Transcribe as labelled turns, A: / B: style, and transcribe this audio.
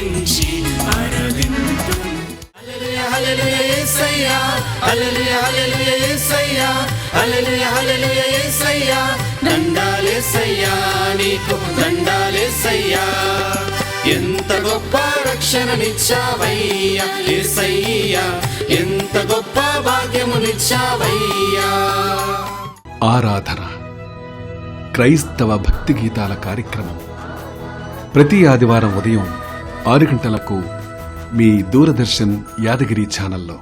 A: స్తుతించి ఆరాధింతుము. హల్లెలూయా హల్లెలూయా యేసయ్యా, హల్లెలూయా హల్లెలూయా యేసయ్యా, హల్లెలూయా హల్లెలూయా యేసయ్యా, దండాలేసయ్యా నీకు దండాలేసయ్యా. ఎంత గొప్ప రక్షణనిచ్చావయ్యా యేసయ్యా, ఎంత గొప్ప భాగ్యమునిచ్చావయ్యా.
B: ఆరాధన క్రైస్తవ భక్తి గీతాల కార్యక్రమం ప్రతి ఆదివారం ఉదయం 6 గంటలకు మీ దూరదర్శన్ యాదగిరి ఛానల్లో.